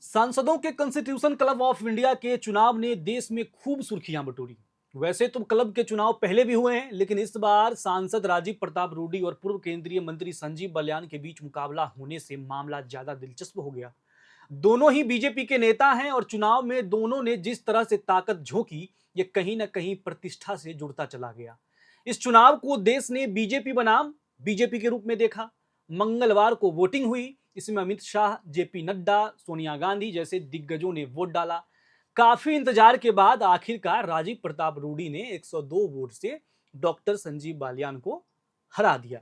सांसदों के constitution club of India के चुनाव ने देश में खूब सुर्खियां बटोरी। वैसे तो क्लब के चुनाव पहले भी हुए हैं, लेकिन इस बार सांसद राजीव प्रताप रूडी और पूर्व केंद्रीय मंत्री संजीव बालियान के बीच मुकाबला होने से मामला ज्यादा दिलचस्प हो गया। दोनों ही बीजेपी के नेता हैं और चुनाव में दोनों ने जिस तरह से ताकत झोंकी, ये कहीं ना कहीं प्रतिष्ठा से जुड़ता चला गया। इस चुनाव को देश ने बीजेपी बनाम बीजेपी के रूप में देखा। मंगलवार को वोटिंग हुई। इसमें अमित शाह, जेपी नड्डा, सोनिया गांधी जैसे दिग्गजों ने वोट डाला। काफी इंतजार के बाद आखिरकार राजीव प्रताप रूडी ने 102 वोट से डॉक्टर संजीव बालियान को हरा दिया।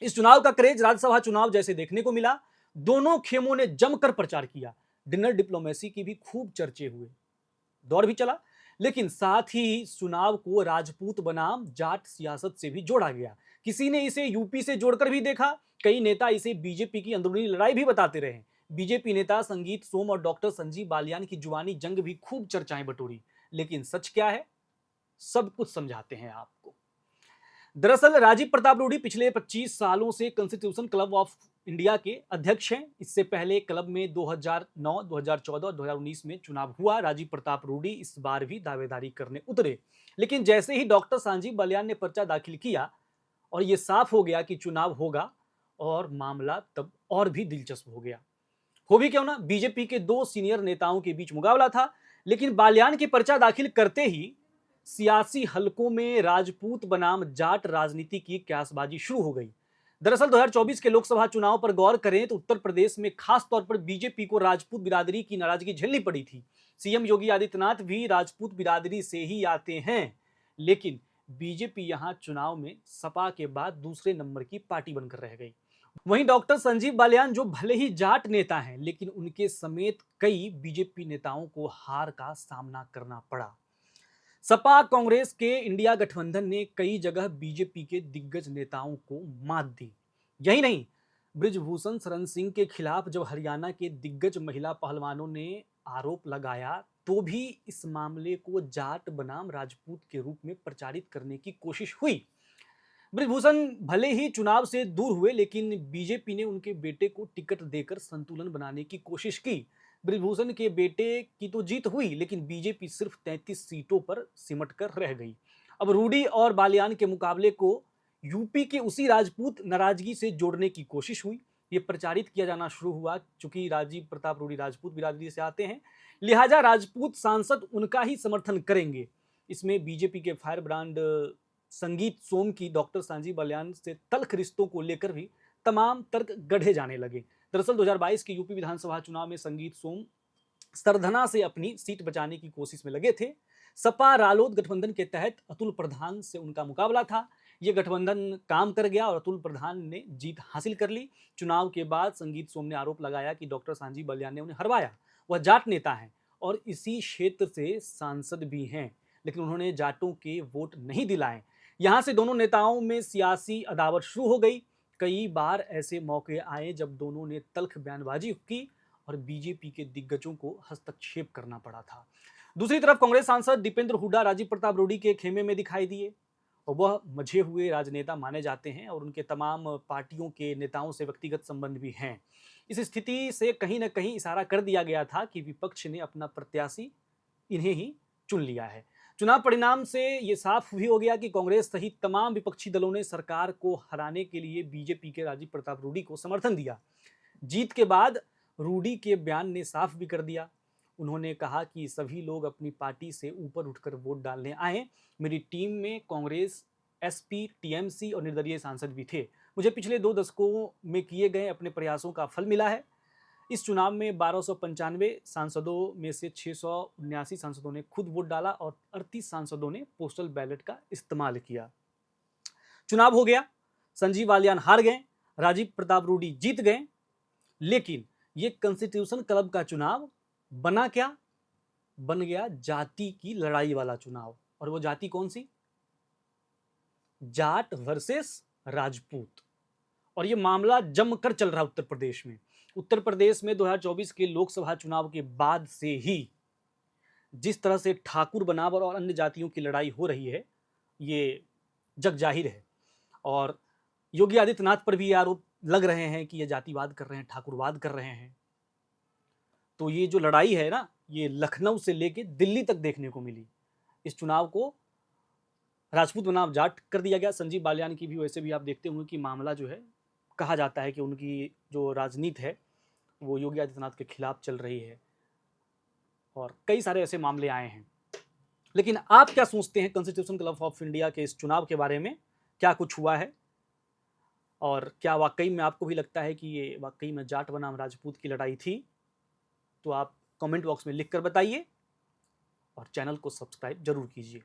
इस चुनाव का क्रेज राज्यसभा चुनाव जैसे देखने को मिला। दोनों खेमों ने जमकर प्रचार किया। डिनर डिप्लोमेसी की भी खूब चर्चे हुए, दौर भी चला। लेकिन साथ ही इस चुनाव को राजपूत बनाम जाट सियासत से भी जोड़ा गया। किसी ने इसे यूपी से जोड़कर भी देखा। कई नेता इसे बीजेपी की अंदरूनी लड़ाई भी बताते रहे। बीजेपी नेता संगीत सोम और डॉक्टर संजीव बालियान की जुबानी जंग भी खूब चर्चाएं बटोरी। लेकिन सच क्या है, सब कुछ समझाते हैं आपको। दरअसल राजीव प्रताप रूडी पिछले 25 सालों से कॉन्स्टिट्यूशन क्लब ऑफ इंडिया के अध्यक्ष हैं। इससे पहले क्लब में 2009, 2014 और 2019 में चुनाव हुआ। राजीव प्रताप रूडी इस बार भी दावेदारी करने उतरे, लेकिन जैसे ही डॉक्टर संजीव बालियान ने पर्चा दाखिल किया और यह साफ हो गया कि चुनाव होगा, और मामला तब और भी दिलचस्प हो गया। हो भी क्यों ना, बीजेपी के दो सीनियर नेताओं के बीच मुकाबला था। लेकिन बालियान की पर्चा दाखिल करते ही सियासी हलकों में राजपूत बनाम जाट राजनीति की क्यासबाजी शुरू हो गई। दरअसल 2024 के लोकसभा चुनाव पर गौर करें तो उत्तर प्रदेश में खास तौर पर बीजेपी को राजपूत बिरादरी की नाराजगी झेलनी पड़ी थी। सीएम योगी आदित्यनाथ भी राजपूत बिरादरी से ही आते हैं, लेकिन बीजेपी यहां चुनाव में सपा के बाद दूसरे नंबर की पार्टी बनकर रह गई। वहीं डॉक्टर संजीव बालियान जो भले ही जाट नेता हैं, लेकिन उनके समेत कई बीजेपी नेताओं को हार का सामना करना पड़ा। सपा कांग्रेस के इंडिया गठबंधन ने कई जगह बीजेपी के दिग्गज नेताओं को मात दी। यही नहीं, बृजभूषण शरण सिंह के खिलाफ जब हरियाणा के दिग्गज महिला पहलवानों ने आरोप लगाया, तो भी इस मामले को जाट बनाम राजपूत के रूप में प्रचारित करने की कोशिश हुई। बृजभूषण भले ही चुनाव से दूर हुए, लेकिन बीजेपी ने उनके बेटे को टिकट देकर संतुलन बनाने की कोशिश की। बृजभूषण के बेटे की तो जीत हुई, लेकिन बीजेपी सिर्फ 33 सीटों पर सिमट कर रह गई। अब रूडी और बालियान के मुकाबले को यूपी के उसी राजपूत नाराजगी से जोड़ने की कोशिश हुई। ये प्रचारित किया जाना शुरू हुआ, चूंकि राजीव प्रताप रूडी राजपूत बिरादरी से आते हैं, लिहाजा राजपूत सांसद उनका ही समर्थन करेंगे। इसमें बीजेपी के फायर ब्रांड संगीत सोम की डॉक्टर संजीव बालियान से तल्ख रिश्तों को लेकर भी तमाम तर्क गढ़े जाने लगे। दरअसल 2022 के यूपी विधानसभा चुनाव में संगीत सोम सरधना से अपनी सीट बचाने की कोशिश में लगे थे। सपा रालोद गठबंधन के तहत अतुल प्रधान से उनका मुकाबला था। यह गठबंधन काम कर गया और अतुल प्रधान ने जीत हासिल कर ली। चुनाव के बाद संगीत सोम ने आरोप लगाया कि डॉक्टर संजीव बालियान ने उन्हें हरवाया। वह जाट नेता हैं और इसी क्षेत्र से सांसद भी हैं, लेकिन उन्होंने जाटों के वोट नहीं दिलाए। यहां से दोनों नेताओं में सियासी अदावत शुरू हो गई। कई बार ऐसे मौके आए जब दोनों ने तल्ख बयानबाजी की और बीजेपी के दिग्गजों को हस्तक्षेप करना पड़ा था। दूसरी तरफ कांग्रेस सांसद दीपेंद्र हुड्डा राजीव प्रताप रूडी के खेमे में दिखाई दिए, और वह मझे हुए राजनेता माने जाते हैं और उनके तमाम पार्टियों के नेताओं से व्यक्तिगत संबंध भी हैं। इस स्थिति से कहीं ना कहीं इशारा कर दिया गया था कि विपक्ष ने अपना प्रत्याशी इन्हें ही चुन लिया है। चुनाव परिणाम से यह साफ भी हो गया कि कांग्रेस सहित तमाम विपक्षी दलों ने सरकार को हराने के लिए बीजेपी के राजीव प्रताप रूडी को समर्थन दिया। जीत के बाद रूडी के बयान ने साफ भी कर दिया। उन्होंने कहा कि सभी लोग अपनी पार्टी से ऊपर उठकर वोट डालने आए। मेरी टीम में कांग्रेस, एसपी, टीएमसी और निर्दलीय सांसद भी थे। मुझे पिछले 2 दशकों में किए गए अपने प्रयासों का फल मिला है। इस चुनाव में 1295 सांसदों में से 679 सांसदों ने खुद वोट डाला और 38 सांसदों ने पोस्टल बैलेट का इस्तेमाल किया। चुनाव हो गया, संजीव बालियान हार गए, राजीव प्रताप रूडी जीत गए। लेकिन यह कॉन्स्टिट्यूशन क्लब का चुनाव बना क्या? बन गया जाति की लड़ाई वाला चुनाव। और वो जाति कौन सी? जाट वर्सेस राजपूत। और ये मामला जमकर चल रहा उत्तर प्रदेश में। उत्तर प्रदेश में 2024 के लोकसभा चुनाव के बाद से ही जिस तरह से ठाकुर बनावर और अन्य जातियों की लड़ाई हो रही है, ये जग जाहिर है। और योगी आदित्यनाथ पर भी ये आरोप लग रहे हैं कि ये जातिवाद कर रहे हैं, ठाकुरवाद कर रहे हैं। तो ये जो लड़ाई है ना, ये लखनऊ से लेके दिल्ली तक देखने को मिली। इस चुनाव को राजपूत बनाम जाट कर दिया गया। संजीव बालियान की भी वैसे भी आप देखते होंगे कि मामला जो है, कहा जाता है कि उनकी जो राजनीति है वो योगी आदित्यनाथ के खिलाफ चल रही है, और कई सारे ऐसे मामले आए हैं। लेकिन आप क्या सोचते हैं कॉन्स्टिट्यूशन क्लब ऑफ इंडिया के इस चुनाव के बारे में? क्या कुछ हुआ है, और क्या वाकई में आपको भी लगता है कि ये वाकई में जाट बनाम राजपूत की लड़ाई थी? तो आप कमेंट बॉक्स में लिख कर बताइए, और चैनल को सब्सक्राइब जरूर कीजिए।